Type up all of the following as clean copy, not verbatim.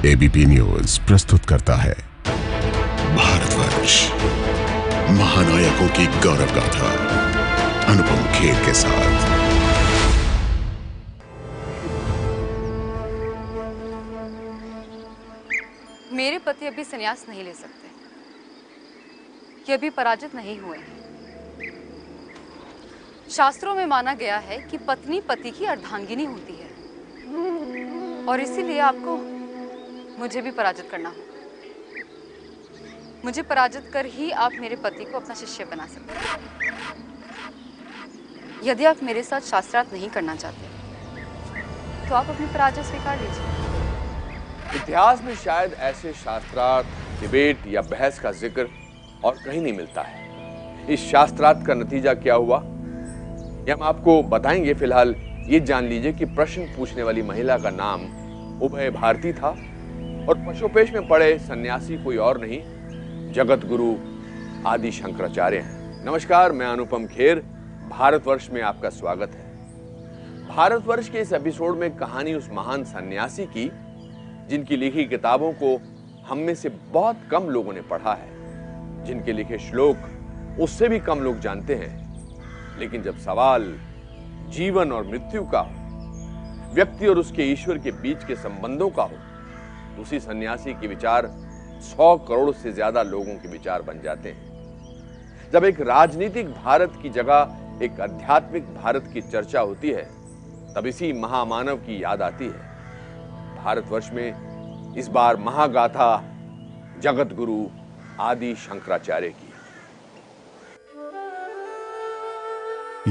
ABP news प्रस्तुत करता है भारतवर्ष, महानायकों की गौरव गाथा अनुपम खेर के साथ। मेरे पति अभी संन्यास नहीं ले सकते, ये अभी पराजित नहीं हुए हैं। शास्त्रों में माना गया है कि पत्नी पति की अर्धांगिनी होती है और इसीलिए आपको मुझे भी पराजित करना होगा। मुझे पराजित कर ही आप मेरे पति को अपना शिष्य बना सकते हैं। यदि आप मेरे साथ शास्त्रार्थ नहीं करना चाहते तो आप अपनी पराजय स्वीकार लीजिए। इतिहास में शायद ऐसे शास्त्रार्थ, डिबेट या बहस का जिक्र और कहीं नहीं मिलता है। इस शास्त्रार्थ का नतीजा क्या हुआ ये हम आपको बताएंगे। फिलहाल ये जान लीजिए कि प्रश्न पूछने वाली महिला का नाम उभय भारती था और पशुपेश में पड़े सन्यासी कोई और नहीं, जगत गुरु आदि शंकराचार्य हैं। नमस्कार, मैं अनुपम खेर, भारतवर्ष में आपका स्वागत है। भारतवर्ष के इस एपिसोड में कहानी उस महान सन्यासी की जिनकी लिखी किताबों को हम में से बहुत कम लोगों ने पढ़ा है, जिनके लिखे श्लोक उससे भी कम लोग जानते हैं। लेकिन जब सवाल जीवन और मृत्यु का हो, व्यक्ति और उसके ईश्वर के बीच के संबंधों का हो, तो उसी सन्यासी के विचार 100 करोड़ से ज्यादा लोगों के विचार बन जाते हैं। जब एक राजनीतिक भारत की जगह एक आध्यात्मिक भारत की चर्चा होती है, तब इसी महामानव की याद आती है। भारतवर्ष में इस बार महागाथा जगत गुरु आदि शंकराचार्य की।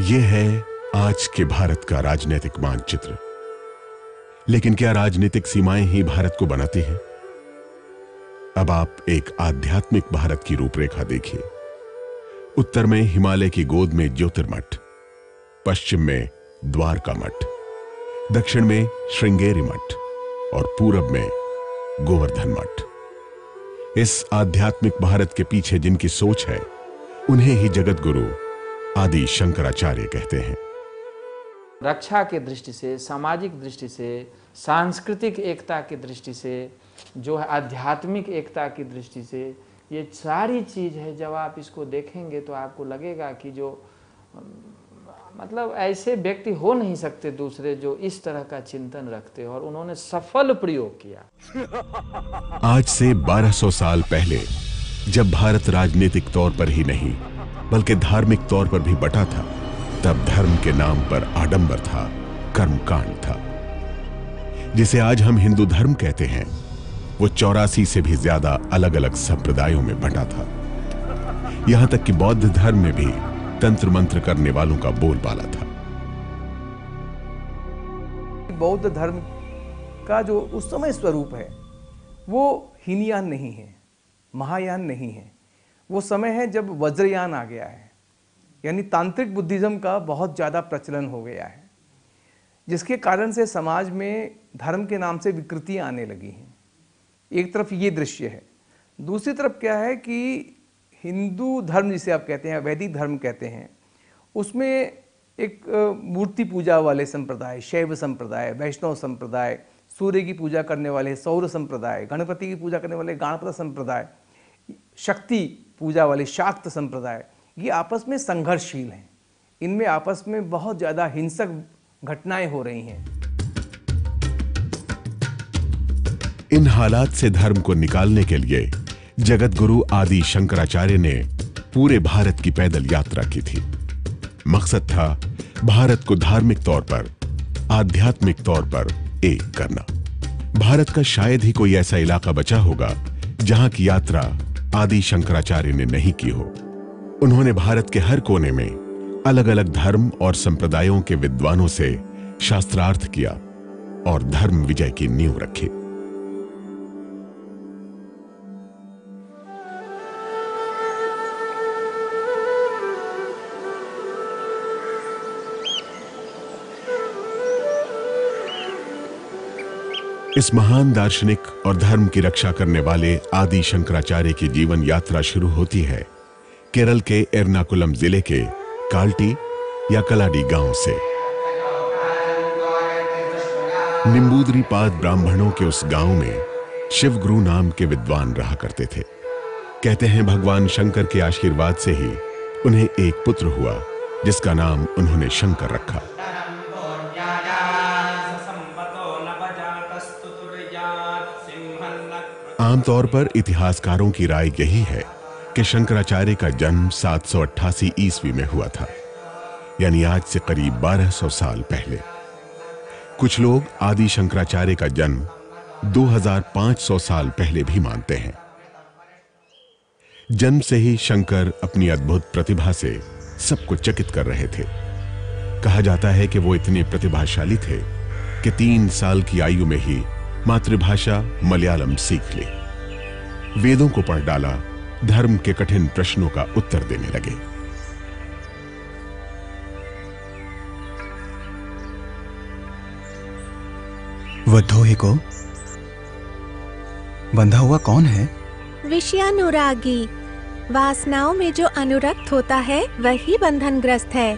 यह है आज के भारत का राजनीतिक मानचित्र। लेकिन क्या राजनीतिक सीमाएं ही भारत को बनाती हैं? अब आप एक आध्यात्मिक भारत की रूपरेखा देखिए। उत्तर में हिमालय की गोद में ज्योतिर्मठ, पश्चिम में द्वारका मठ, दक्षिण में श्रृंगेरी मठ और पूरब में गोवर्धन मठ। इस आध्यात्मिक भारत के पीछे जिनकी सोच है, उन्हें ही जगत गुरु आदि शंकराचार्य कहते हैं। रक्षा की दृष्टि से, सामाजिक दृष्टि से, सांस्कृतिक एकता की दृष्टि से, जो है आध्यात्मिक एकता की दृष्टि से, ये सारी चीज है। जब आप इसको देखेंगे तो आपको लगेगा कि जो मतलब ऐसे व्यक्ति हो नहीं सकते दूसरे जो इस तरह का चिंतन रखते, और उन्होंने सफल प्रयोग किया। आज से 1200 साल पहले जब भारत राजनीतिक तौर पर ही नहीं बल्कि धार्मिक तौर पर भी बटा था, तब धर्म के नाम पर आडंबर था, कर्मकांड था। जिसे आज हम हिंदू धर्म कहते हैं, वो 84 से भी ज्यादा अलग अलग संप्रदायों में बटा था। यहां तक कि बौद्ध धर्म में भी तंत्र मंत्र करने वालों का बोलबाला था। बौद्ध धर्म का जो उस समय स्वरूप है वो हीनयान नहीं है, महायान नहीं है। वो समय है जब वज्रयान आ गया है, यानी तांत्रिक बुद्धिज्म का बहुत ज़्यादा प्रचलन हो गया है, जिसके कारण से समाज में धर्म के नाम से विकृतियाँ आने लगी हैं। एक तरफ ये दृश्य है, दूसरी तरफ क्या है कि हिंदू धर्म जिसे आप कहते हैं, वैदिक धर्म कहते हैं, उसमें एक मूर्ति पूजा वाले संप्रदाय, शैव संप्रदाय, वैष्णव संप्रदाय, सूर्य की पूजा करने वाले सौर संप्रदाय, गणपति की पूजा करने वाले गणपत संप्रदाय, शक्ति पूजा वाले शाक्त संप्रदाय, ये आपस में संघर्षशील हैं। इनमें आपस में बहुत ज़्यादा हिंसक घटनाएं हो रही हैं। इन हालात से धर्म को निकालने के लिए जगत गुरु आदि शंकराचार्य ने पूरे भारत की पैदल यात्रा की थी। मकसद था भारत को धार्मिक तौर पर, आध्यात्मिक तौर पर एक करना। भारत का शायद ही कोई ऐसा इलाका बचा होगा जहां की यात्रा आदि शंकराचार्य ने नहीं की हो। उन्होंने भारत के हर कोने में अलग अलग धर्म और संप्रदायों के विद्वानों से शास्त्रार्थ किया और धर्म विजय की नींव रखी। इस महान दार्शनिक और धर्म की रक्षा करने वाले आदि शंकराचार्य की जीवन यात्रा शुरू होती है केरल के एर्नाकुलम जिले के काल्टी या कलाडी गांव से। निम्बूदरी पाद ब्राह्मणों के उस गांव में शिवगुरु नाम के विद्वान रहा करते थे। कहते हैं भगवान शंकर के आशीर्वाद से ही उन्हें एक पुत्र हुआ जिसका नाम उन्होंने शंकर रखा। आमतौर पर इतिहासकारों की राय यही है कि शंकराचार्य का जन्म 788 ईस्वी में हुआ था, यानी आज से करीब 1200 साल पहले। कुछ लोग आदि शंकराचार्य का जन्म 2500 साल पहले भी मानते हैं। जन्म से ही शंकर अपनी अद्भुत प्रतिभा से सबको चकित कर रहे थे। कहा जाता है कि वो इतने प्रतिभाशाली थे कि 3 साल की आयु में ही मातृभाषा मलयालम सीख ली, वेदों को पढ़ डाला, धर्म के कठिन प्रश्नों का उत्तर देने लगे। वधोही को बंधा हुआ कौन है? विषयानुरागी। वासनाओं में जो अनुरक्त होता है वही बंधनग्रस्त है।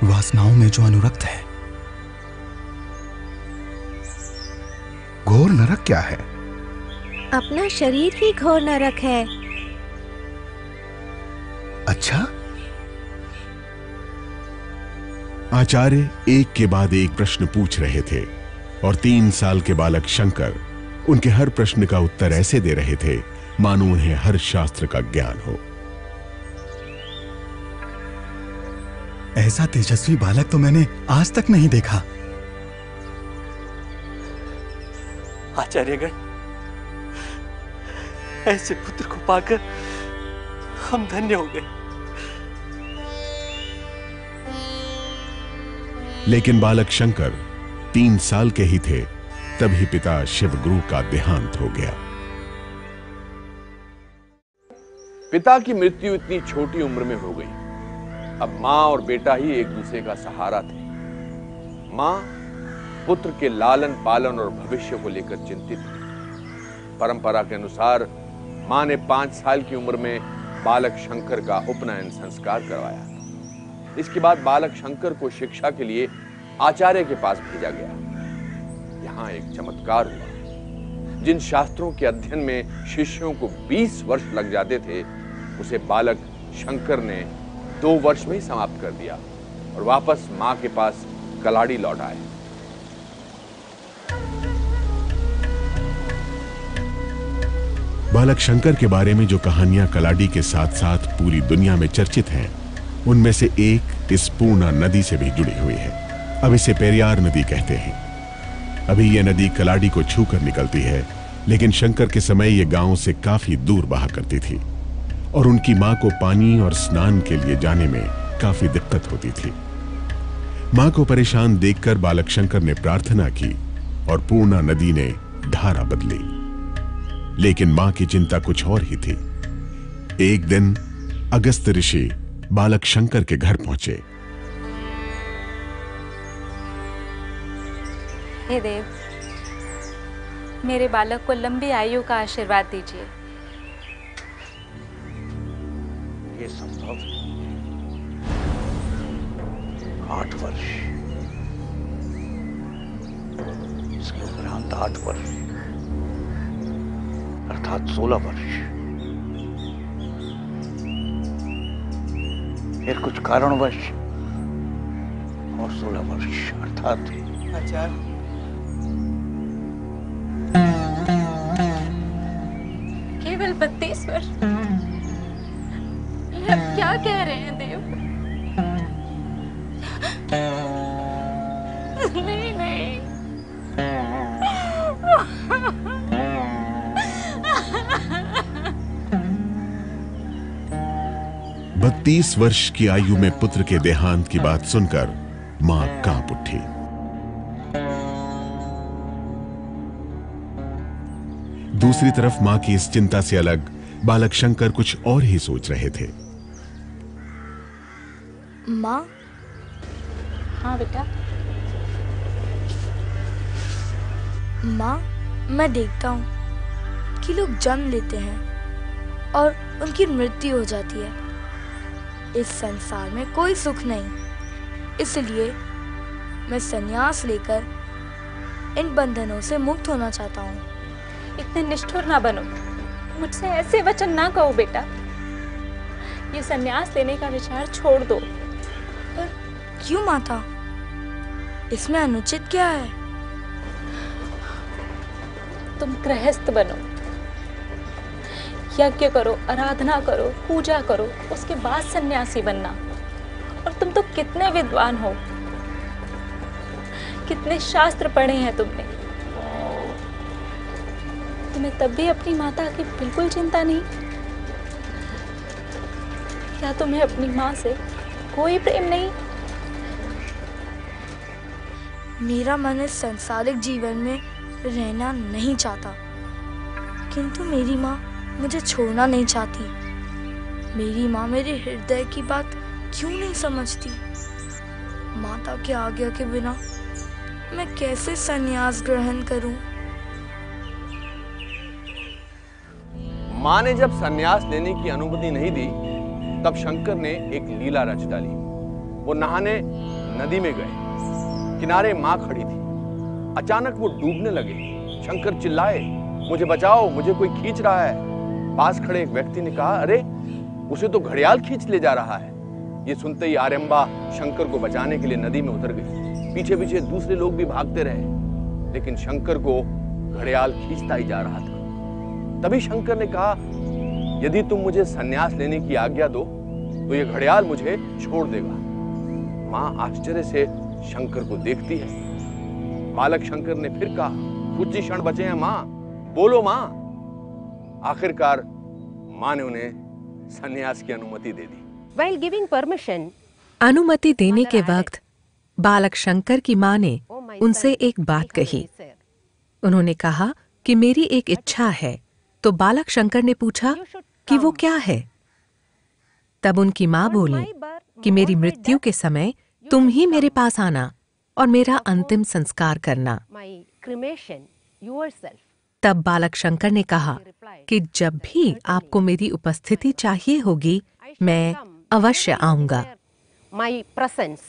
वासनाओं में जो अनुरक्त है। घोर नरक क्या है? अपना शरीर ही घोर नरक है। अच्छा। आचार्य एक के बाद एक प्रश्न पूछ रहे थे और 3 साल के बालक शंकर उनके हर प्रश्न का उत्तर ऐसे दे रहे थे मानो उन्हें हर शास्त्र का ज्ञान हो। ऐसा तेजस्वी बालक तो मैंने आज तक नहीं देखा। आचार्यगण, ऐसे पुत्र को पाकर हम धन्य हो गए। लेकिन बालक शंकर 3 साल के ही थे तभी पिता शिवगुरु का देहांत हो गया। पिता की मृत्यु इतनी छोटी उम्र में हो गई। अब मां और बेटा ही एक दूसरे का सहारा थे। मां पुत्र के लालन पालन और भविष्य को लेकर चिंतित थी। परंपरा के अनुसार मां ने 5 साल की उम्र में बालक शंकर का उपनयन संस्कार करवाया। इसके बाद बालक शंकर को शिक्षा के लिए आचार्य के पास भेजा गया। यहां एक चमत्कार हुआ। जिन शास्त्रों के अध्ययन में शिष्यों को 20 वर्ष लग जाते थे, उसे बालक शंकर ने 2 वर्ष में ही समाप्त कर दिया और वापस मां के पास कलाड़ी लौट आए। बालक शंकर के बारे में जो कहानियां कलाड़ी के साथ साथ पूरी दुनिया में चर्चित हैं, उनमें से एक इस पूर्णा नदी से भी जुड़ी हुई है। अब इसे पेरियार नदी कहते हैं। अभी यह नदी कलाड़ी को छूकर निकलती है, लेकिन शंकर के समय यह गांव से काफी दूर बहा करती थी और उनकी मां को पानी और स्नान के लिए जाने में काफी दिक्कत होती थी। मां को परेशान देखकर बालक शंकर ने प्रार्थना की और पूर्णा नदी ने धारा बदली। लेकिन मां की चिंता कुछ और ही थी। एक दिन अगस्त ऋषि बालक शंकर के घर पहुंचे। हे देव, मेरे बालक को लंबी आयु का आशीर्वाद दीजिए। ये संभव 8 वर्ष, इसके उपरांत 8 वर्ष अर्थात 16 वर्ष, फिर कुछ कारणवश और 16 वर्ष अर्थात आचार्य, केवल 32 वर्ष। ये आप क्या कह रहे हैं देव? नहीं नहीं, 32 वर्ष की आयु में पुत्र के देहांत की बात सुनकर मां कांप उठी। दूसरी तरफ मां की इस चिंता से अलग बालक शंकर कुछ और ही सोच रहे थे। माँ। हाँ बेटा। माँ, मैं देखता हूँ कि लोग जन्म लेते हैं और उनकी मृत्यु हो जाती है। इस संसार में कोई सुख नहीं, इसलिए मैं संन्यास लेकर इन बंधनों से मुक्त होना चाहता हूँ। इतने निष्ठुर ना बनो, मुझसे ऐसे वचन ना कहो बेटा। ये संन्यास लेने का विचार छोड़ दो। पर क्यों माता? इसमें अनुचित क्या है? तुम गृहस्थ बनो, यज्ञ करो, आराधना करो, पूजा करो, उसके बाद सन्यासी बनना। और तुम तो कितने विद्वान हो, कितने शास्त्र पढ़े हैं तुमने। तुम्हें तब भी अपनी माता की बिल्कुल चिंता नहीं? क्या तुम्हें अपनी माँ से कोई प्रेम नहीं? मेरा मन इस सांसारिक जीवन में रहना नहीं चाहता, किंतु मेरी माँ मुझे छोड़ना नहीं चाहती। मेरी माँ मेरे हृदय की बात क्यों नहीं समझती? माता की आज्ञा के बिना मैं कैसे संन्यास ग्रहण करूं? माँ ने जब संन्यास लेने की अनुमति नहीं दी, तब शंकर ने एक लीला रच डाली। वो नहाने नदी में गए, किनारे माँ खड़ी थी। अचानक वो डूबने लगे। शंकर चिल्लाए, मुझे बचाओ, मुझे कोई खींच रहा है। पास खड़े एक व्यक्ति ने कहा, अरे उसे तो घड़ियाल खींच ले जा रहा है। ये सुनते ही आर्यम्बा शंकर को बचाने के लिए नदी में उतर गई। पीछे पीछे दूसरे लोग भी भागते रहे, लेकिन शंकर को घड़ियाल खींचता ही जा रहा था। तभी शंकर ने कहा, यदि तुम मुझे संन्यास लेने की आज्ञा दो तो ये घड़ियाल मुझे छोड़ देगा। माँ आश्चर्य से शंकर को देखती है। बालक शंकर ने फिर कहा, कुछ ही क्षण बचे हैं माँ, बोलो माँ। आखिरकार माँ ने उन्हें संन्यास की अनुमति दे दी। While giving permission, अनुमति देने के वक्त बालक शंकर की माँ ने उनसे एक बात कही। उन्होंने कहा कि मेरी एक इच्छा है। तो बालक शंकर ने पूछा कि वो क्या है? तब उनकी माँ बोली कि मेरी मृत्यु के समय तुम ही मेरे पास आना और मेरा अंतिम संस्कार करना। my cremation yourself. तब बालक शंकर ने कहा कि जब भी आपको मेरी उपस्थिति चाहिए होगी, मैं अवश्य आऊंगा। My presence.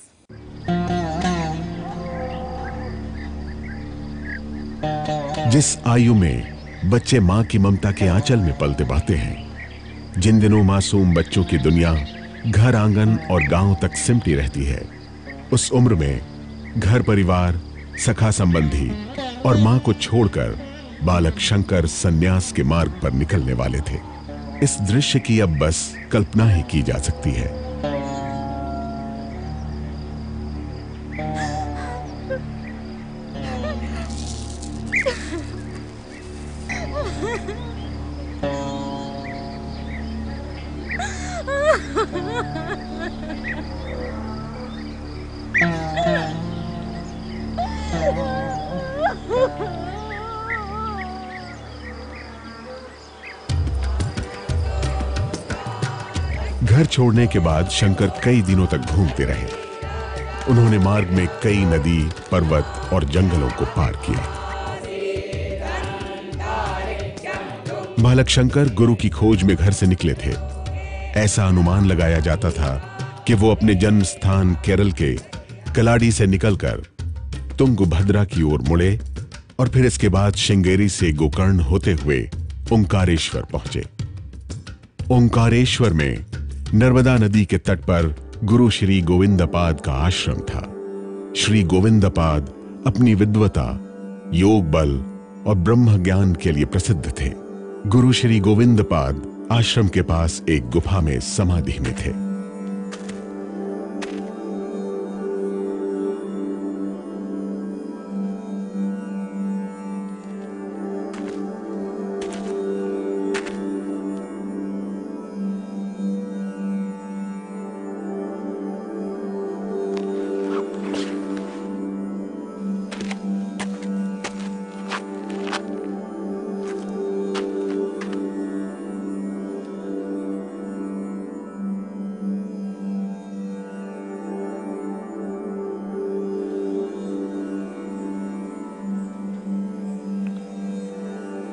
जिस आयु में बच्चे मां की ममता के आंचल में पलते बढ़ते हैं, जिन दिनों मासूम बच्चों की दुनिया घर आंगन और गांव तक सिमटी रहती है, उस उम्र में घर परिवार, सखा संबंधी और मां को छोड़कर बालक शंकर संन्यास के मार्ग पर निकलने वाले थे। इस दृश्य की अब बस कल्पना ही की जा सकती है। घर छोड़ने के बाद शंकर कई दिनों तक घूमते रहे। उन्होंने मार्ग में कई नदी, पर्वत और जंगलों को पार किया। बालक शंकर गुरु की खोज में घर से निकले थे। ऐसा अनुमान लगाया जाता था कि वो अपने जन्म स्थान केरल के कलाडी से निकलकर तुंगभद्रा की ओर मुड़े और फिर इसके बाद श्रृंगेरी से गोकर्ण होते हुए ओंकारेश्वर पहुंचे। ओंकारेश्वर में नर्मदा नदी के तट पर गुरु श्री गोविंदपाद का आश्रम था। श्री गोविंदपाद अपनी विद्वता, योग बल और ब्रह्म ज्ञान के लिए प्रसिद्ध थे। गुरु श्री गोविंदपाद आश्रम के पास एक गुफा में समाधि में थे।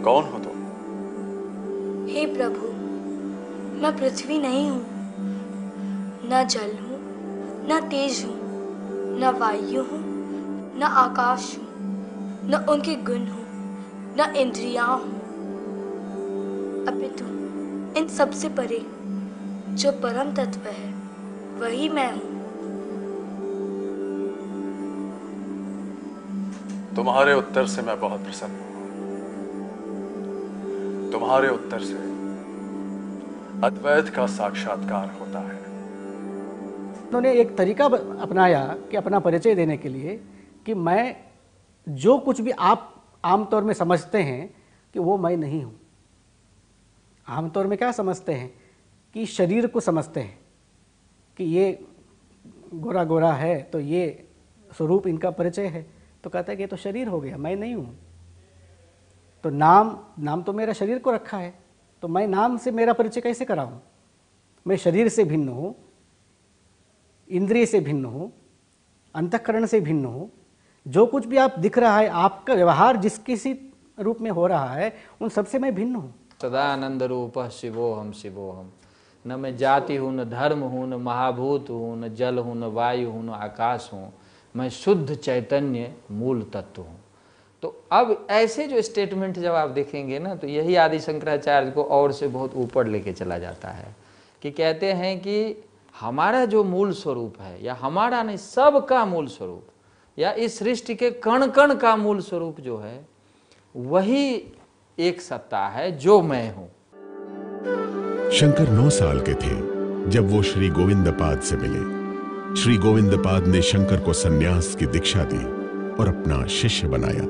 कौन हो तुम? हे प्रभु, मैं पृथ्वी नहीं हूँ, न जल हूँ, न तेज हूँ, न वायु हूँ, न आकाश हूँ। न उनके गुण हो, न इंद्रियां हो, अपितु इन सबसे परे जो परम तत्व है वही मैं हूँ। तुम्हारे उत्तर से मैं बहुत प्रसन्न हूं। तुम्हारे उत्तर से अद्वैत का साक्षात्कार होता है। उन्होंने एक तरीका अपनाया कि अपना परिचय देने के लिए कि मैं जो कुछ भी आप आमतौर में समझते हैं कि वो मैं नहीं हूँ। आमतौर में क्या समझते हैं कि शरीर को समझते हैं कि ये गोरा गोरा है तो ये स्वरूप इनका परिचय है, तो कहता है कि ये तो शरीर हो गया, मैं नहीं हूँ। तो नाम तो मेरा शरीर को रखा है, तो मैं नाम से मेरा परिचय कैसे कराऊँ? मैं शरीर से भिन्न हूँ, इंद्रिय से भिन्न हूँ, अंतःकरण से भिन्न हूँ। जो कुछ भी आप दिख रहा है, आपका व्यवहार जिस किसी रूप में हो रहा है, उन सबसे मैं भिन्न हूँ। सदानंद रूप शिवोहम शिवोहम। न मैं जाति हूँ, न धर्म हूँ, न महाभूत हूँ, न जल हूँ, न वायु हूँ, न आकाश हूँ। मैं शुद्ध चैतन्य मूल तत्व हूँ। तो अब ऐसे जो स्टेटमेंट जब आप देखेंगे ना, तो यही आदि शंकराचार्य को और से बहुत ऊपर लेके चला जाता है कि कहते हैं कि हमारा जो मूल स्वरूप है, या हमारा नहीं सब का मूल स्वरूप, या इस सृष्टि के कण कण का मूल स्वरूप जो है, वही एक सत्ता है जो मैं हूं। शंकर 9 साल के थे जब वो श्री गोविंदपाद से मिले। श्री गोविंदपाद ने शंकर को सन्यास की दीक्षा दी और अपना शिष्य बनाया।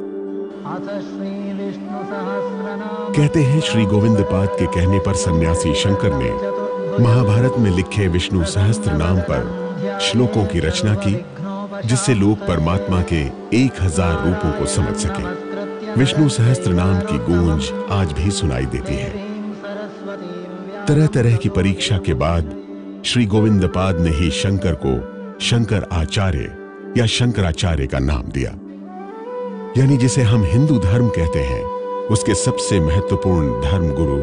कहते हैं श्री गोविंदपाद के कहने पर सन्यासी शंकर ने महाभारत में लिखे विष्णु सहस्त्र नाम पर श्लोकों की रचना की, जिससे लोग परमात्मा के 1000 रूपों को समझ सके। विष्णु सहस्त्र नाम की गूंज आज भी सुनाई देती है। तरह तरह की परीक्षा के बाद श्री गोविंदपाद ने ही शंकर को शंकर आचार्य या शंकराचार्य का नाम दिया। यानी जिसे हम हिंदू धर्म कहते हैं, उसके सबसे महत्वपूर्ण धर्म गुरु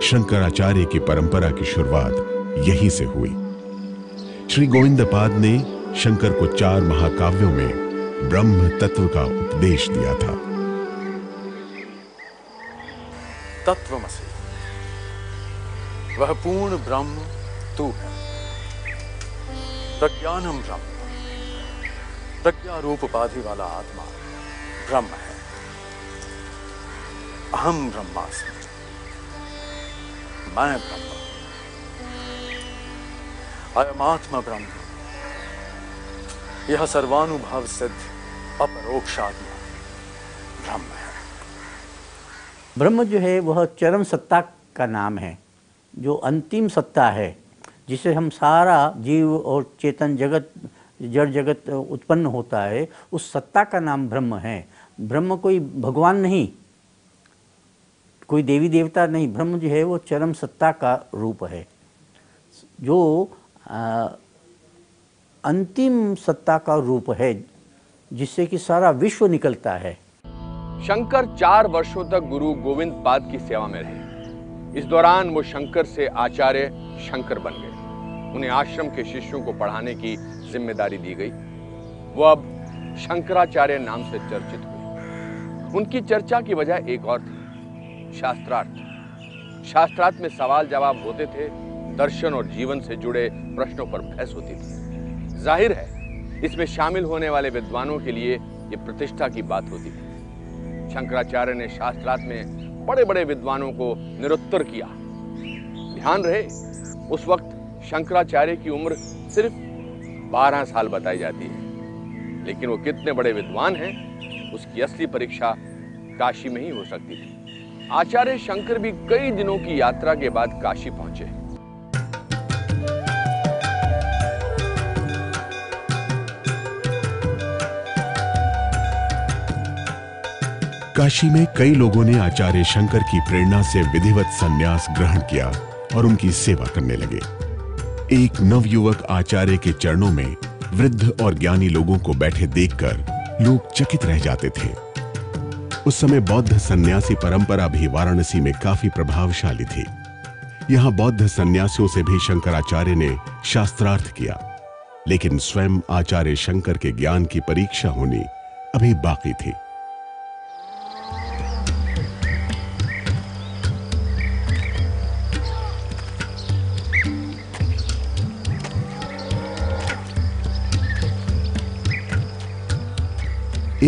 शंकराचार्य की परंपरा की शुरुआत यहीं से हुई। श्री गोविंदपाद ने शंकर को 4 महाकाव्यों में ब्रह्म तत्व का उपदेश दिया था। तत्वमसि, वह पूर्ण ब्रह्म तू है। प्रज्ञानम ब्रह्म, प्रज्ञा रूप उपाधि वाला आत्मा ब्रह्म है। अहम ब्रह्मास्मि, मैं ब्रह्म। अयमात्मा ब्रह्म, यह सर्वानुभाव सिद्ध अपरोक्षात्मा ब्रह्म है। ब्रह्म जो है वह चरम सत्ता का नाम है, जो अंतिम सत्ता है, जिसे हम सारा जीव और चेतन जगत, जड़ जगत उत्पन्न होता है, उस सत्ता का नाम ब्रह्म है। ब्रह्म कोई भगवान नहीं, कोई देवी देवता नहीं। ब्रह्म जो है वो चरम सत्ता का रूप है, जो अंतिम सत्ता का रूप है, जिससे कि सारा विश्व निकलता है। शंकर 4 वर्षों तक गुरु गोविंदपाद की सेवा में रहे। इस दौरान वो शंकर से आचार्य शंकर बन गए। उन्हें आश्रम के शिष्यों को पढ़ाने की जिम्मेदारी दी गई। वो अब शंकराचार्य नाम से चर्चित हुए। उनकी चर्चा की वजह एक और थी, शास्त्रार्थ। शास्त्रार्थ में सवाल जवाब होते थे, दर्शन और जीवन से जुड़े प्रश्नों पर बहस होती थी। जाहिर है इसमें शामिल होने वाले विद्वानों के लिए ये प्रतिष्ठा की बात होती थी। शंकराचार्य ने शास्त्रार्थ में बड़े बड़े विद्वानों को निरुत्तर किया। ध्यान रहे, उस वक्त शंकराचार्य की उम्र सिर्फ 12 साल बताई जाती है, लेकिन वो कितने बड़े विद्वान हैं, उसकी असली परीक्षा काशी में ही हो सकती थी। आचार्य शंकर भी कई दिनों की यात्रा के बाद काशी पहुंचे। काशी में कई लोगों ने आचार्य शंकर की प्रेरणा से विधिवत संन्यास ग्रहण किया और उनकी सेवा करने लगे। एक नवयुवक आचार्य के चरणों में वृद्ध और ज्ञानी लोगों को बैठे देखकर लोग चकित रह जाते थे। उस समय बौद्ध सन्यासी परंपरा भी वाराणसी में काफी प्रभावशाली थी। यहां बौद्ध सन्यासियों से भी शंकराचार्य ने शास्त्रार्थ किया, लेकिन स्वयं आचार्य शंकर के ज्ञान की परीक्षा होनी अभी बाकी थी।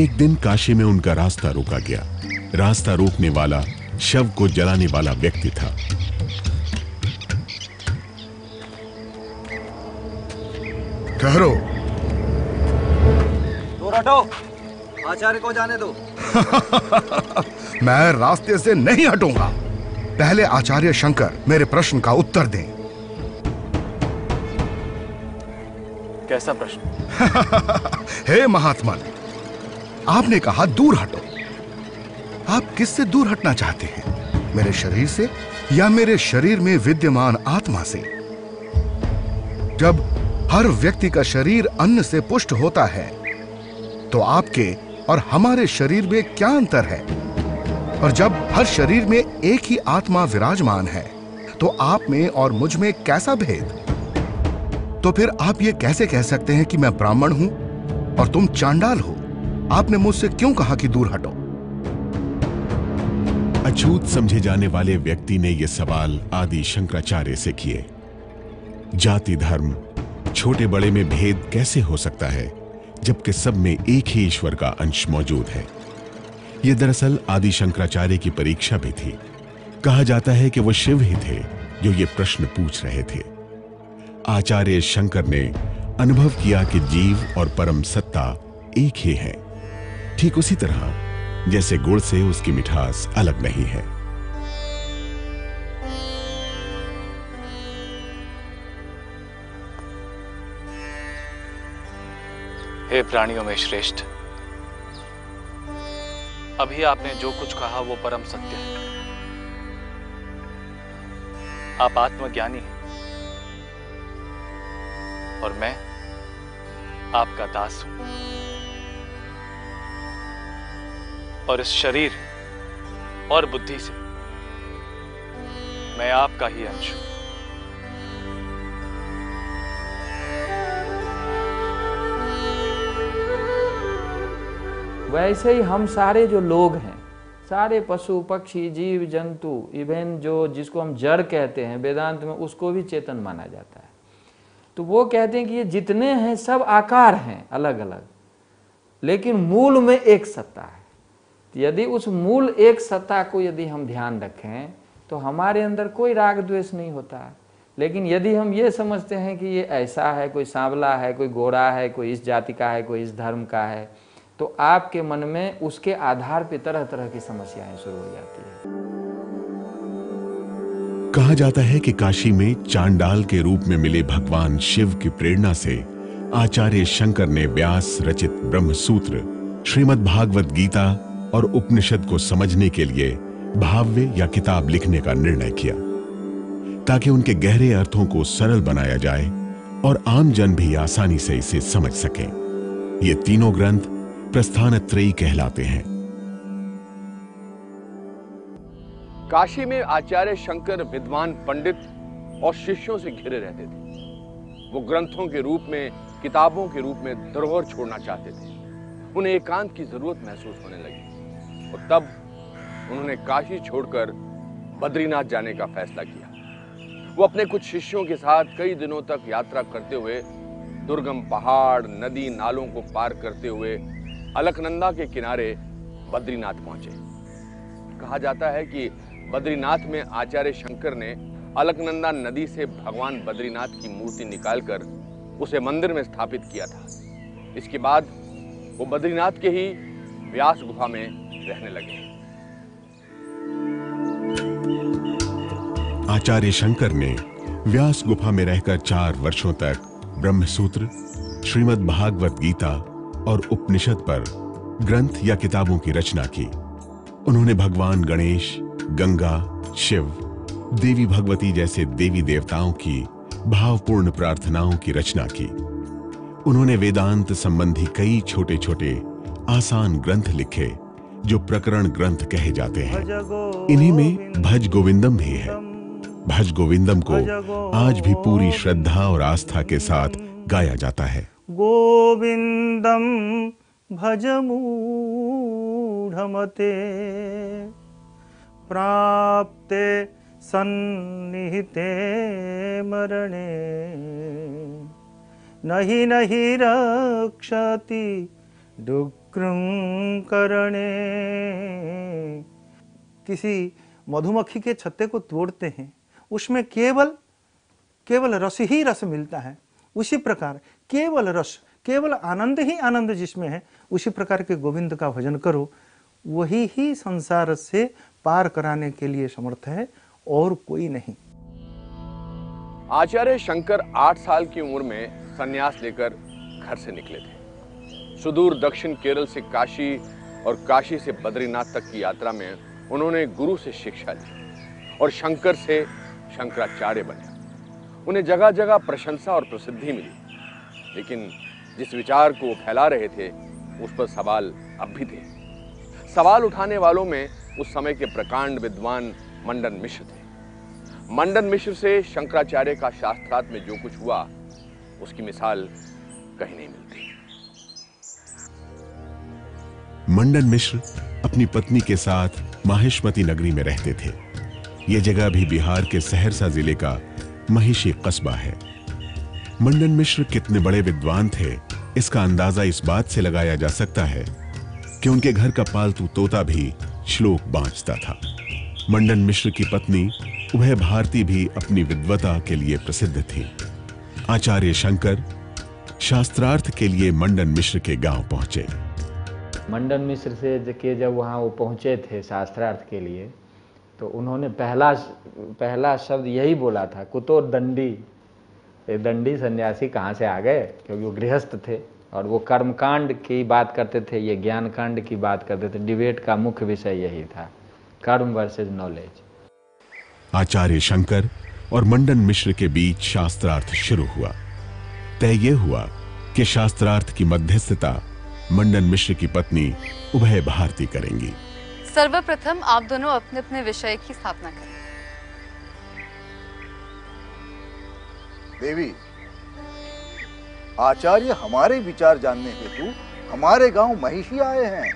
एक दिन काशी में उनका रास्ता रोका गया। रास्ता रोकने वाला शव को जलाने वाला व्यक्ति था। ठहरो। दूर हटो, आचार्य को जाने दो। मैं रास्ते से नहीं हटूंगा। पहले आचार्य शंकर मेरे प्रश्न का उत्तर दें। कैसा प्रश्न? हे महात्मन, आपने कहा दूर हटो। आप किससे दूर हटना चाहते हैं? मेरे शरीर से या मेरे शरीर में विद्यमान आत्मा से? जब हर व्यक्ति का शरीर अन्न से पुष्ट होता है तो आपके और हमारे शरीर में क्या अंतर है? और जब हर शरीर में एक ही आत्मा विराजमान है तो आप में और मुझ में कैसा भेद? तो फिर आप ये कैसे कह सकते हैं कि मैं ब्राह्मण हूं और तुम चांडाल हो? आपने मुझसे क्यों कहा कि दूर हटो? अछूत समझे जाने वाले व्यक्ति ने यह सवाल आदि शंकराचार्य से किए। जाति धर्म छोटे बड़े में भेद कैसे हो सकता है जबकि सब में एक ही ईश्वर का अंश मौजूद है? यह दरअसल आदि शंकराचार्य की परीक्षा भी थी। कहा जाता है कि वो शिव ही थे जो ये प्रश्न पूछ रहे थे। आचार्य शंकर ने अनुभव किया कि जीव और परम सत्ता एक ही है, ठीक उसी तरह जैसे गुड़ से उसकी मिठास अलग नहीं है। हे प्राणियों में श्रेष्ठ, अभी आपने जो कुछ कहा वो परम सत्य है। आप आत्मज्ञानी हैं और मैं आपका दास हूं, और इस शरीर और बुद्धि से मैं आपका ही अंश हूं। वैसे ही हम सारे जो लोग हैं, सारे पशु पक्षी जीव जंतु, इवन जो जिसको हम जड़ कहते हैं वेदांत में, उसको भी चेतन माना जाता है। तो वो कहते हैं कि ये जितने हैं सब आकार हैं अलग अलग, लेकिन मूल में एक सत्ता है। तो यदि उस मूल एक सत्ता को यदि हम ध्यान रखें तो हमारे अंदर कोई राग द्वेष नहीं होता है। लेकिन यदि हम ये समझते हैं कि ये ऐसा है, कोई सांवला है, कोई गोरा है, कोई इस जाति का है, कोई इस धर्म का है, तो आपके मन में उसके आधार पे तरह तरह की समस्याएं शुरू हो जाती है। कहा जाता है कि काशी में चांडाल के रूप में मिले भगवान शिव की प्रेरणा से आचार्य शंकर ने व्यास रचित ब्रह्मसूत्र, श्रीमद् भागवत गीता और उपनिषद को समझने के लिए भाव्य या किताब लिखने का निर्णय किया, ताकि उनके गहरे अर्थों को सरल बनाया जाए और आम जन भी आसानी से इसे समझ सकें। ये तीनों ग्रंथ प्रस्थानत्रयी कहलाते हैं। काशी में आचार्य शंकर विद्वान पंडित और शिष्यों से घिरे रहते थे। वो ग्रंथों के रूप में, किताबों के रूप में धरोहर छोड़ना चाहते थे। उन्हें एकांत की जरूरत महसूस होने लगी और तब उन्होंने काशी छोड़कर बद्रीनाथ जाने का फैसला किया। वो अपने कुछ शिष्यों के साथ कई दिनों तक यात्रा करते हुए दुर्गम पहाड़, नदी, नालों को पार करते हुए अलकनंदा के किनारे बद्रीनाथ पहुंचे। कहा जाता है कि बद्रीनाथ में आचार्य शंकर ने अलकनंदा नदी से भगवान बद्रीनाथ की मूर्ति निकालकर उसे मंदिर में स्थापित किया था। इसके बाद वो बद्रीनाथ के ही व्यास गुफा में रहने लगे। आचार्य शंकर ने व्यास गुफा में रहकर 4 वर्षों तक ब्रह्मसूत्र, श्रीमद् भागवत गीता और उपनिषद पर ग्रंथ या किताबों की रचना की। उन्होंने भगवान गणेश, गंगा, शिव, देवी भगवती जैसे देवी देवताओं की भावपूर्ण प्रार्थनाओं की रचना की। उन्होंने वेदांत संबंधी कई छोटे छोटे आसान ग्रंथ लिखे जो प्रकरण ग्रंथ कहे जाते हैं। इन्हीं में भज गोविंदम भी है। भज गोविंदम को आज भी पूरी श्रद्धा और आस्था के साथ गाया जाता है। गोविंदम भज मूढ़मते प्राप्ते सन्निहिते मरणे नहि नहि रक्षति दुःखेषु कृंकरणे। किसी मधुमक्खी के छत्ते को तोड़ते हैं, उसमें केवल रस ही रस मिलता है। उसी प्रकार केवल रस, केवल आनंद ही आनंद जिसमें है, उसी प्रकार के गोविंद का भजन करो, वही ही संसार से पार कराने के लिए समर्थ है, और कोई नहीं। आचार्य शंकर 8 साल की उम्र में संन्यास लेकर घर से निकले थे। सुदूर दक्षिण केरल से काशी और काशी से बद्रीनाथ तक की यात्रा में उन्होंने गुरु से शिक्षा ली और शंकर से शंकराचार्य बने। उन्हें जगह जगह प्रशंसा और प्रसिद्धि मिली, लेकिन जिस विचार को वो फैला रहे थे उस पर सवाल अब भी थे। सवाल उठाने वालों में उस समय के प्रकांड विद्वान मंडन मिश्र थे। मंडन मिश्र से शंकराचार्य का शास्त्रार्थ में जो कुछ हुआ, उसकी मिसाल कहीं नहीं मिलती। मंडन मिश्र अपनी पत्नी के साथ माहेश्मती नगरी में रहते थे। यह जगह भी बिहार के सहरसा जिले का महिषी कस्बा है। मंडन मिश्र कितने बड़े विद्वान थे, इसका अंदाजा इस बात से लगाया जा सकता है कि उनके घर का पालतू तोता भी श्लोक बांचता था। मंडन मिश्र की पत्नी उभय भारती भी अपनी विद्वता के लिए प्रसिद्ध थी। आचार्य शंकर शास्त्रार्थ के लिए मंडन मिश्र के गांव पहुंचे। मंडन मिश्र से जब वहाँ वो पहुँचे थे शास्त्रार्थ के लिए, तो उन्होंने पहला शब्द यही बोला था, कुतो दंडी। ये दंडी सन्यासी कहाँ से आ गए, क्योंकि वो गृहस्थ थे और वो कर्मकांड की बात करते थे, ये ज्ञान कांड की बात करते थे। डिबेट का मुख्य विषय यही था, कर्म वर्सेस नॉलेज। आचार्य शंकर और मंडन मिश्र के बीच शास्त्रार्थ शुरू हुआ। तय ये हुआ कि शास्त्रार्थ की मध्यस्थता मंडन मिश्र की पत्नी उभय भारती करेंगी। सर्वप्रथम आप दोनों अपने अपने विषय की स्थापना करें। देवी, आचार्य हमारे विचार जानने हेतु हमारे गांव महिषी आए हैं।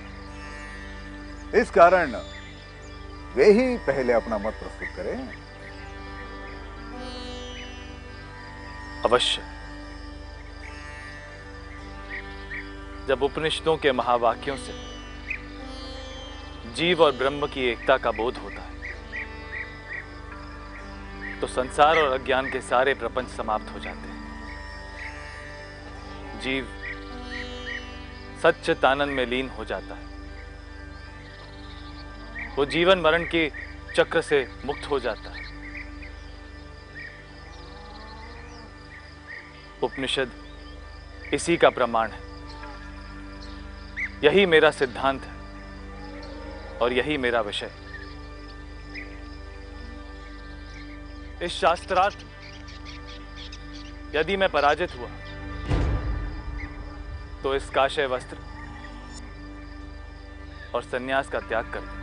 इस कारण वे ही पहले अपना मत प्रस्तुत करें। अवश्य। जब उपनिषदों के महावाक्यों से जीव और ब्रह्म की एकता का बोध होता है, तो संसार और अज्ञान के सारे प्रपंच समाप्त हो जाते हैं। जीव सच्चित आनंद में लीन हो जाता है। वो जीवन मरण के चक्र से मुक्त हो जाता है। उपनिषद इसी का प्रमाण है। यही मेरा सिद्धांत है और यही मेरा विषय। इस शास्त्रार्थ यदि मैं पराजित हुआ तो इस काशय वस्त्र और सन्यास का त्याग कर दूं।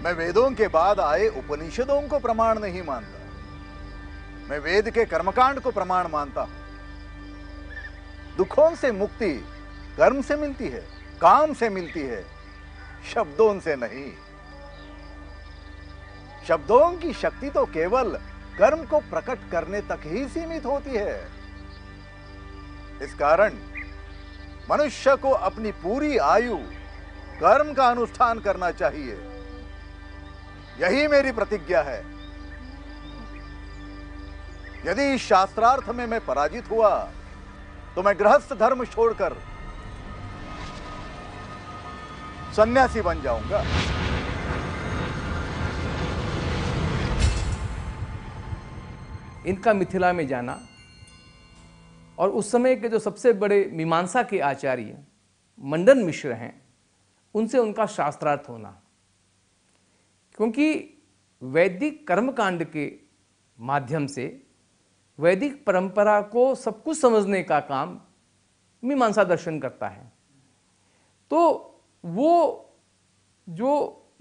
मैं वेदों के बाद आए उपनिषदों को प्रमाण नहीं मानता। मैं वेद के कर्मकांड को प्रमाण मानता हूं। दुखों से मुक्ति कर्म से मिलती है, काम से मिलती है, शब्दों से नहीं। शब्दों की शक्ति तो केवल कर्म को प्रकट करने तक ही सीमित होती है। इस कारण मनुष्य को अपनी पूरी आयु कर्म का अनुष्ठान करना चाहिए। यही मेरी प्रतिज्ञा है। यदि इस शास्त्रार्थ में मैं पराजित हुआ तो मैं गृहस्थ धर्म छोड़कर सन्यासी बन जाऊंगा। इनका मिथिला में जाना और उस समय के जो सबसे बड़े मीमांसा के आचार्य मंडन मिश्र हैं, उनसे उनका शास्त्रार्थ होना, क्योंकि वैदिक कर्मकांड के माध्यम से वैदिक परंपरा को सब कुछ समझने का काम मीमांसा दर्शन करता है। तो वो जो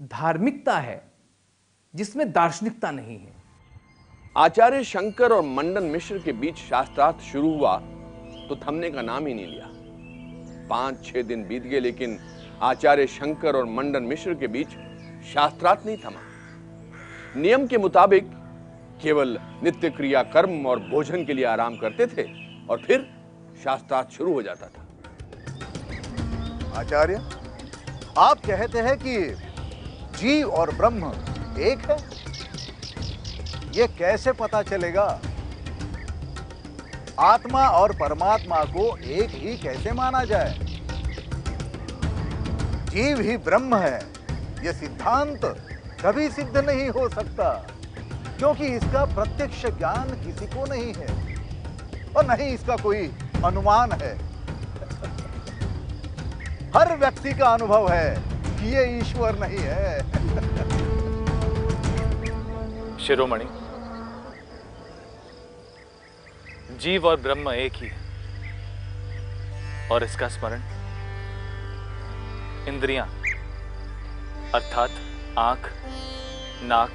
धार्मिकता है जिसमें दार्शनिकता नहीं है। आचार्य शंकर और मंडन मिश्र के बीच शास्त्रार्थ शुरू हुआ तो थमने का नाम ही नहीं लिया। 5-6 दिन बीत गए, लेकिन आचार्य शंकर और मंडन मिश्र के बीच शास्त्रार्थ नहीं थमा। नियम के मुताबिक केवल नित्य क्रिया कर्म और भोजन के लिए आराम करते थे और फिर शास्त्रार्थ शुरू हो जाता था। आचार्य, आप कहते हैं कि जीव और ब्रह्म एक है? ये कैसे पता चलेगा? आत्मा और परमात्मा को एक ही कैसे माना जाए? जीव ही ब्रह्म है, यह सिद्धांत कभी सिद्ध नहीं हो सकता, क्योंकि इसका प्रत्यक्ष ज्ञान किसी को नहीं है और नहीं इसका कोई अनुमान है। हर व्यक्ति का अनुभव है कि ये ईश्वर नहीं है। शिरोमणि, जीव और ब्रह्म एक ही है और इसका स्मरण इंद्रियां अर्थात आंख, नाक,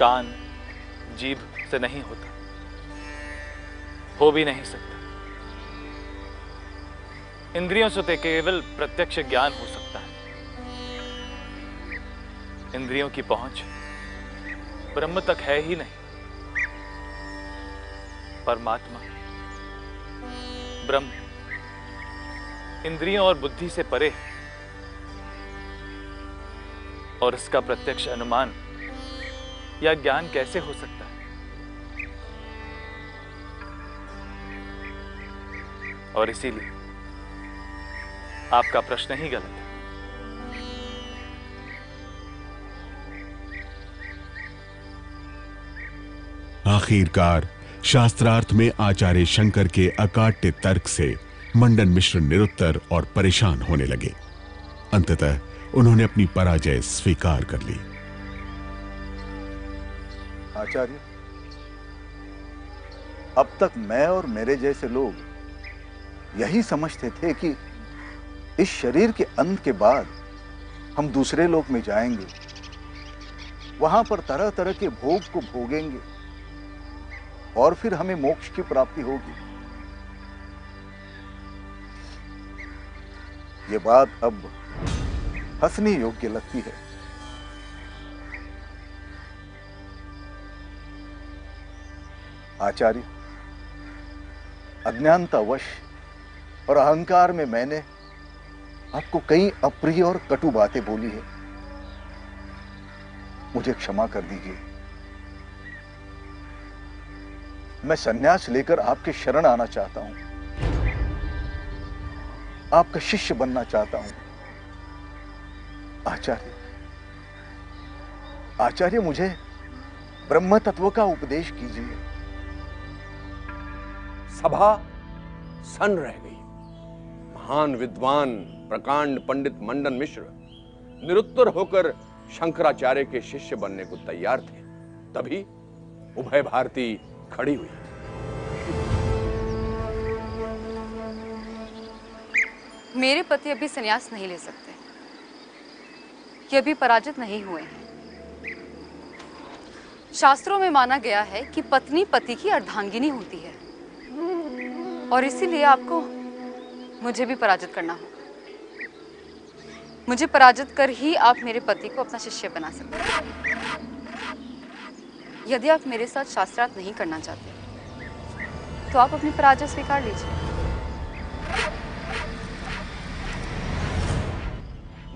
कान, जीभ से नहीं होता, हो भी नहीं सकता। इंद्रियों से तो केवल प्रत्यक्ष ज्ञान हो सकता है। इंद्रियों की पहुंच ब्रह्म तक है ही नहीं। परमात्मा ब्रह्म इंद्रियों और बुद्धि से परे है और इसका प्रत्यक्ष अनुमान या ज्ञान कैसे हो सकता है? और इसीलिए आपका प्रश्न ही गलत है। आखिरकार शास्त्रार्थ में आचार्य शंकर के अकाट्य तर्क से मंडन मिश्र निरुत्तर और परेशान होने लगे। अंततः उन्होंने अपनी पराजय स्वीकार कर ली। आचार्य, अब तक मैं और मेरे जैसे लोग यही समझते थे कि इस शरीर के अंत के बाद हम दूसरे लोक में जाएंगे, वहां पर तरह तरह के भोग को भोगेंगे और फिर हमें मोक्ष की प्राप्ति होगी। ये बात अब हंसने योग्य लगती है। आचार्य, अज्ञानतावश और अहंकार में मैंने आपको कई अप्रिय और कटु बातें बोली है, मुझे क्षमा कर दीजिए। मैं संन्यास लेकर आपके शरण आना चाहता हूं, आपका शिष्य बनना चाहता हूं। आचार्य, आचार्य मुझे ब्रह्म तत्व का उपदेश कीजिए। सभा सन रह गई। महान विद्वान प्रकांड पंडित मंडन मिश्र निरुत्तर होकर शंकराचार्य के शिष्य बनने को तैयार थे। तभी उभय भारती खड़ी हुई। मेरे पति अभी संन्यास नहीं ले सकते, ये अभी पराजित नहीं हुए हैं। शास्त्रों में माना गया है कि पत्नी पति की अर्धांगिनी होती है और इसीलिए आपको मुझे भी पराजित करना होगा। मुझे पराजित कर ही आप मेरे पति को अपना शिष्य बना सकते हैं। यदि आप मेरे साथ शास्त्रार्थ नहीं करना चाहते तो आप अपनी पराजय स्वीकार लीजिए।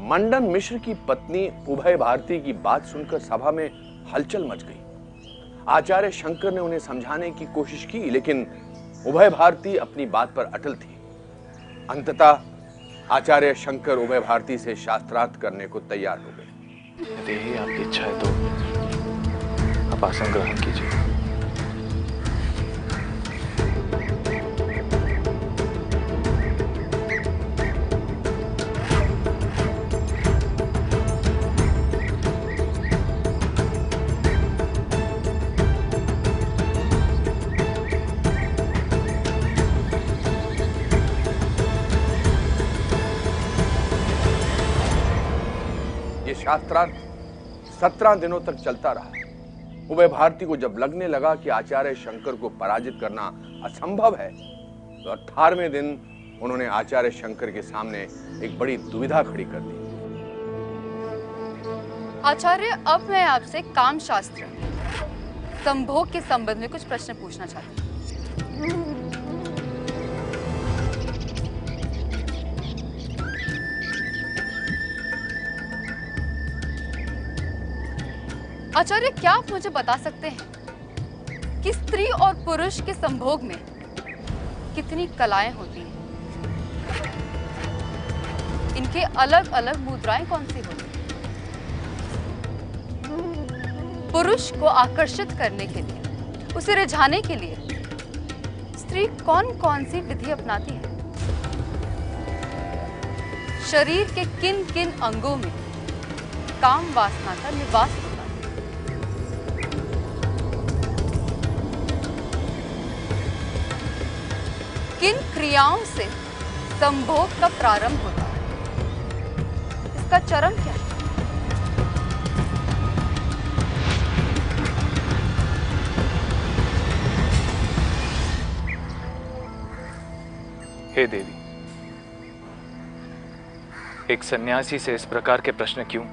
मंडन मिश्र की पत्नी उभय भारती की बात सुनकर सभा में हलचल मच गई। आचार्य शंकर ने उन्हें समझाने की कोशिश की, लेकिन उभय भारती अपनी बात पर अटल थी। अंततः आचार्य शंकर उभय भारती से शास्त्रार्थ करने को तैयार हो गए। यदि यही आपकी इच्छा है तो आप आसन ग्रहण कीजिए। शास्त्रार्थ 17 दिनों तक चलता रहा। उभय भारती को जब लगने लगा कि आचार्य शंकर को पराजित करना असंभव है, तो 18वें दिन उन्होंने आचार्य शंकर के सामने एक बड़ी दुविधा खड़ी कर दी। आचार्य, अब मैं आपसे काम शास्त्र संभोग के संबंध में कुछ प्रश्न पूछना चाहती हूँ। आचार्य, क्या आप मुझे बता सकते हैं कि स्त्री और पुरुष के संभोग में कितनी कलाएं होती हैं? इनके अलग अलग मुद्राएं कौन सी होती हैं? पुरुष को आकर्षित करने के लिए, उसे रिझाने के लिए स्त्री कौन कौन सी विधि अपनाती है? शरीर के किन किन अंगों में काम वासना का निवास होता है? किन क्रियाओं से संभोग का प्रारंभ होता है? इसका चरम क्या है? हे देवी, एक सन्यासी से इस प्रकार के प्रश्न क्यों?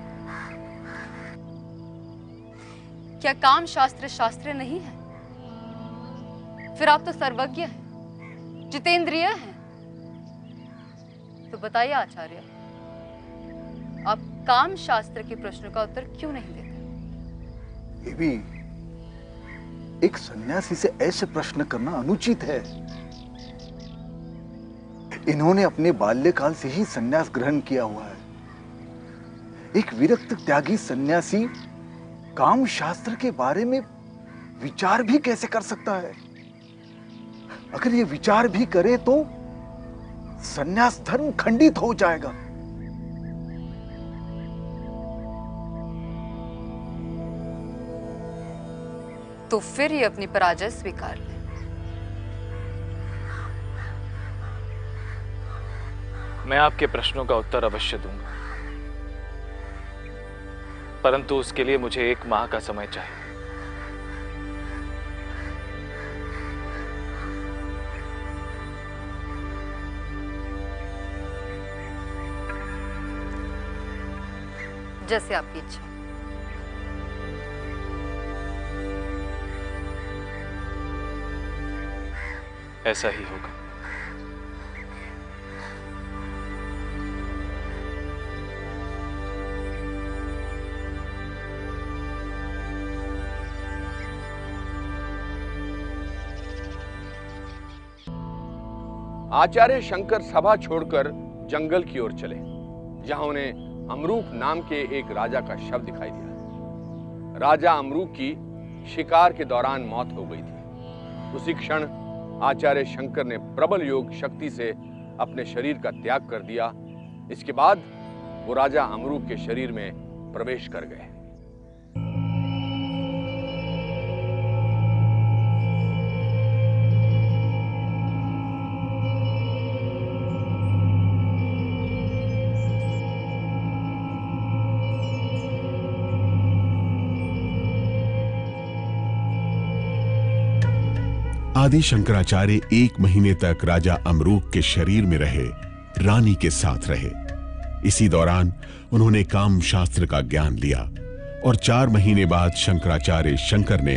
क्या काम शास्त्र शास्त्रीय नहीं है? फिर आप तो सर्वज्ञ हैं, जितेंद्रिय हैं। तो बताइए आचार्य, आप काम शास्त्र के प्रश्नों का उत्तर क्यों नहीं देते? देवी, एक सन्यासी से ऐसे प्रश्न करना अनुचित है। इन्होंने अपने बाल्यकाल से ही सन्यास ग्रहण किया हुआ है। एक विरक्त त्यागी सन्यासी काम शास्त्र के बारे में विचार भी कैसे कर सकता है? अगर ये विचार भी करे तो सन्यास धर्म खंडित हो जाएगा। तो फिर ये अपनी पराजय स्वीकार ले। मैं आपके प्रश्नों का उत्तर अवश्य दूंगा, परंतु उसके लिए मुझे 1 माह का समय चाहिए। जैसे आपकी इच्छा। ऐसा ही होगा। आचार्य शंकर सभा छोड़कर जंगल की ओर चले, जहां उन्हें अमरूक नाम के एक राजा का शव दिखाई दिया। राजा अमरूक की शिकार के दौरान मौत हो गई थी। उसी क्षण आचार्य शंकर ने प्रबल योग शक्ति से अपने शरीर का त्याग कर दिया। इसके बाद वो राजा अमरूक के शरीर में प्रवेश कर गए। आदि शंकराचार्य 1 महीने तक राजा अमरूक के शरीर में रहे, रानी के साथ रहे। इसी दौरान उन्होंने काम शास्त्र का ज्ञान लिया और 4 महीने बाद शंकराचार्य शंकर ने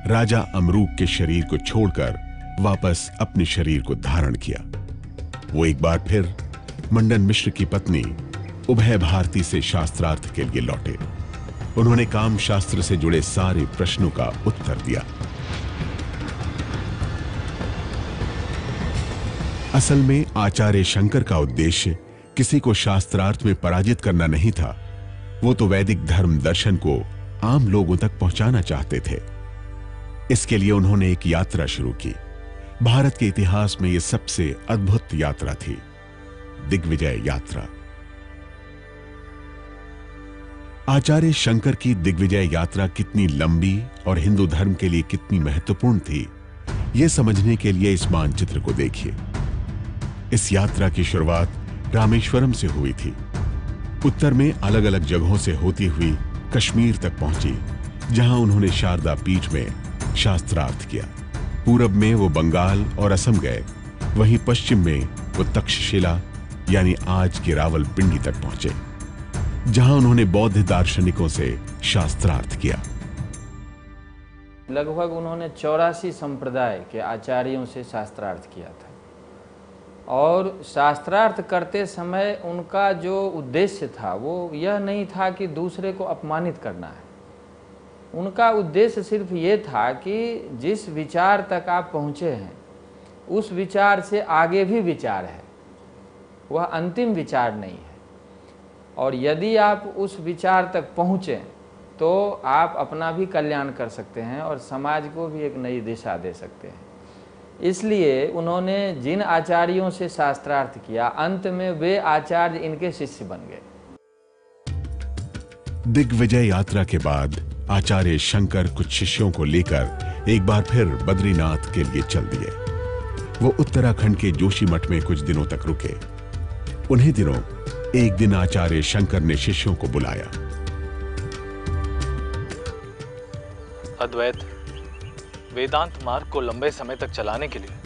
राजा अमरूक के शरीर को छोड़कर वापस अपने शरीर को धारण किया। वो एक बार फिर मंडन मिश्र की पत्नी उभय भारती से शास्त्रार्थ के लिए लौटे। उन्होंने काम शास्त्र से जुड़े सारे प्रश्नों का उत्तर दिया। असल में आचार्य शंकर का उद्देश्य किसी को शास्त्रार्थ में पराजित करना नहीं था। वो तो वैदिक धर्म दर्शन को आम लोगों तक पहुंचाना चाहते थे। इसके लिए उन्होंने एक यात्रा शुरू की। भारत के इतिहास में यह सबसे अद्भुत यात्रा थी, दिग्विजय यात्रा। आचार्य शंकर की दिग्विजय यात्रा कितनी लंबी और हिंदू धर्म के लिए कितनी महत्वपूर्ण थी, यह समझने के लिए इस मानचित्र को देखिए। इस यात्रा की शुरुआत रामेश्वरम से हुई थी। उत्तर में अलग अलग जगहों से होती हुई कश्मीर तक पहुंची, जहां उन्होंने शारदा पीठ में शास्त्रार्थ किया। पूरब में वो बंगाल और असम गए, वहीं पश्चिम में वो तक्षशिला यानी आज की रावलपिंडी तक पहुंचे, जहां उन्होंने बौद्ध दार्शनिकों से शास्त्रार्थ किया। लगभग उन्होंने 84 संप्रदाय के आचार्यों से शास्त्रार्थ किया था और शास्त्रार्थ करते समय उनका जो उद्देश्य था वो यह नहीं था कि दूसरे को अपमानित करना है, उनका उद्देश्य सिर्फ ये था कि जिस विचार तक आप पहुँचे हैं उस विचार से आगे भी विचार है, वह अंतिम विचार नहीं है। और यदि आप उस विचार तक पहुँचें तो आप अपना भी कल्याण कर सकते हैं और समाज को भी एक नई दिशा दे सकते हैं। इसलिए उन्होंने जिन आचार्यों से शास्त्रार्थ किया, अंत में वे आचार्य इनके शिष्य बन गए। दिग्विजय यात्रा के बाद आचार्य शंकर कुछ शिष्यों को लेकर एक बार फिर बद्रीनाथ के लिए चल दिए। वो उत्तराखंड के जोशीमठ में कुछ दिनों तक रुके। उन्हीं दिनों एक दिन आचार्य शंकर ने शिष्यों को बुलाया। अद्वैत वेदांत मार्ग को लंबे समय तक चलाने के लिए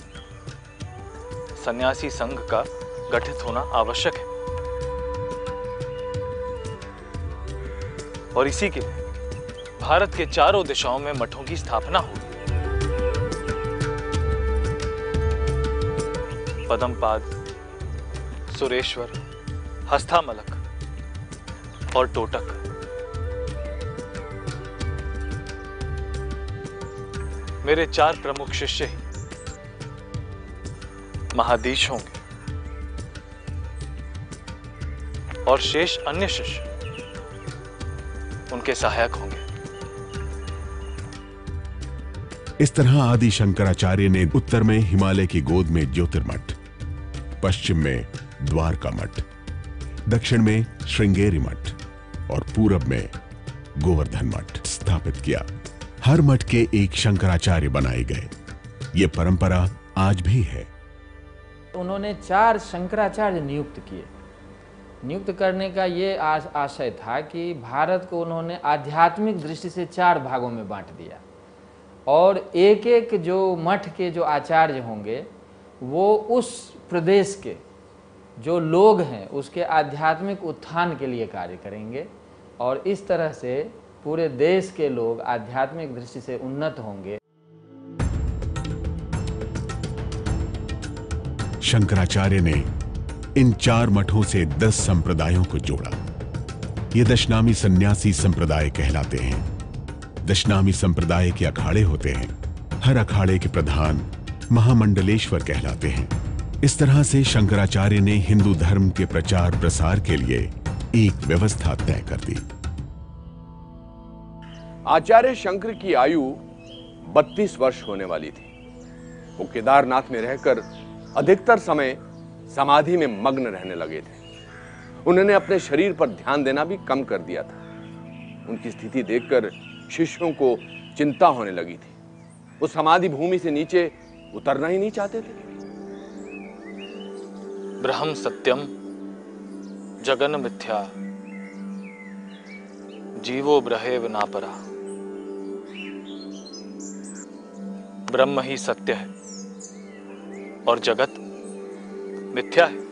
सन्यासी संघ का गठित होना आवश्यक है, और इसी के लिए भारत के चारों दिशाओं में मठों की स्थापना होगी। पद्मपाद, सुरेश्वर, हस्तामलक और टोटक, मेरे 4 प्रमुख शिष्य ही महाधीश होंगे और शेष अन्य शिष्य उनके सहायक होंगे। इस तरह आदि शंकराचार्य ने उत्तर में हिमालय की गोद में ज्योतिर्मठ, पश्चिम में द्वारका मठ, दक्षिण में श्रृंगेरी मठ और पूरब में गोवर्धन मठ स्थापित किया। हर मठ के एक शंकराचार्य बनाए गए। ये परंपरा आज भी है। उन्होंने 4 शंकराचार्य नियुक्त किए। नियुक्त करने का ये आशय था कि भारत को उन्होंने आध्यात्मिक दृष्टि से 4 भागों में बांट दिया और एक एक जो मठ के जो आचार्य होंगे वो उस प्रदेश के जो लोग हैं उसके आध्यात्मिक उत्थान के लिए कार्य करेंगे और इस तरह से पूरे देश के लोग आध्यात्मिक दृष्टि से उन्नत होंगे। शंकराचार्य ने इन 4 मठों से 10 संप्रदायों को जोड़ा। ये दशनामी सन्यासी संप्रदाय कहलाते हैं। दशनामी संप्रदाय के अखाड़े होते हैं। हर अखाड़े के प्रधान महामंडलेश्वर कहलाते हैं। इस तरह से शंकराचार्य ने हिंदू धर्म के प्रचार प्रसार के लिए एक व्यवस्था तय कर दी। आचार्य शंकर की आयु 32 वर्ष होने वाली थी। वो केदारनाथ में रहकर अधिकतर समय समाधि में मग्न रहने लगे थे। उन्होंने अपने शरीर पर ध्यान देना भी कम कर दिया था। उनकी स्थिति देखकर शिष्यों को चिंता होने लगी थी। वो समाधि भूमि से नीचे उतरना ही नहीं चाहते थे। ब्रह्म सत्यम जगन मिथ्या जीवो ब्रहेव नापरा। ब्रह्म ही सत्य है और जगत मिथ्या है।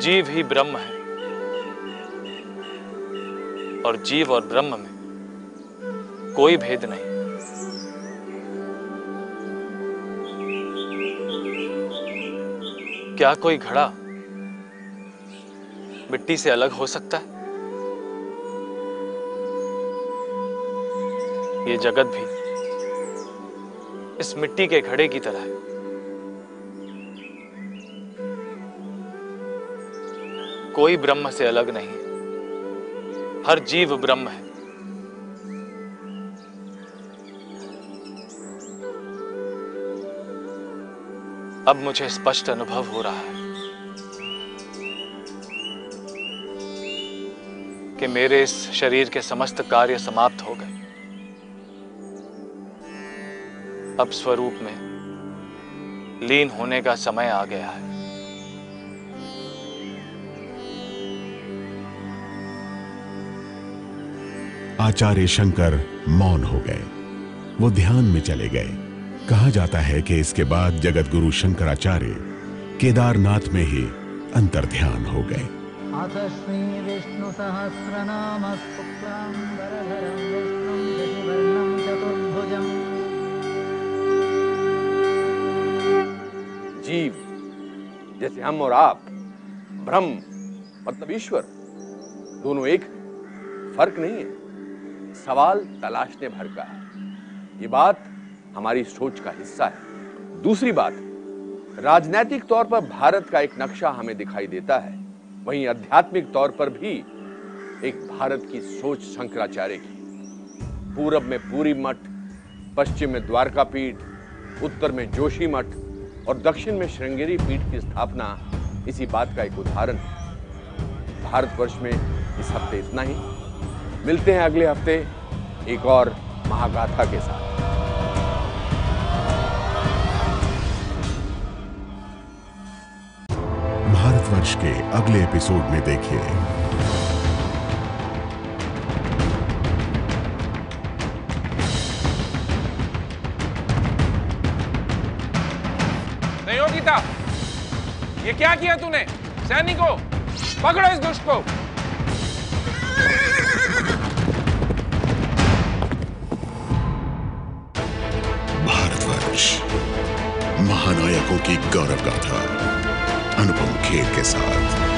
जीव ही ब्रह्म है और जीव और ब्रह्म में कोई भेद नहीं। क्या कोई घड़ा मिट्टी से अलग हो सकता है? ये जगत भी इस मिट्टी के घड़े की तरह है। कोई ब्रह्म से अलग नहीं है। हर जीव ब्रह्म है। अब मुझे स्पष्ट अनुभव हो रहा है कि मेरे इस शरीर के समस्त कार्य समाप्त हो गए। अब स्वरूप में लीन होने का समय आ गया है। आचार्य शंकर मौन हो गए। वो ध्यान में चले गए। कहा जाता है कि इसके बाद जगत गुरु शंकराचार्य केदारनाथ में ही अंतर्ध्यान हो गए। अथ श्री विष्णु सहस्रनाम शुक्लांबरधरं विष्णुं शशिवर्णं चतुर्भुजम्। जीव जैसे हम और आप, ब्रह्म मतलब ईश्वर, दोनों एक, फर्क नहीं है, सवाल तलाशने भर का है। ये बात हमारी सोच का हिस्सा है। दूसरी बात, राजनीतिक तौर पर भारत का एक नक्शा हमें दिखाई देता है, वहीं आध्यात्मिक तौर पर भी एक भारत की सोच शंकराचार्य की। पूरब में पूरी मठ, पश्चिम में द्वारका पीठ, उत्तर में जोशी मठ और दक्षिण में श्रृंगेरी पीठ की स्थापना इसी बात का एक उदाहरण है। भारतवर्ष में इस हफ्ते इतना ही। मिलते हैं अगले हफ्ते एक और महागाथा के साथ। भारतवर्ष के अगले एपिसोड में देखिए नहीं हो गीता, ये क्या किया तूने? सैनिकों, पकड़ो इस दुष्ट को। भारतवर्ष, महानायकों की गौरव गाथा अनुपम खेर के साथ।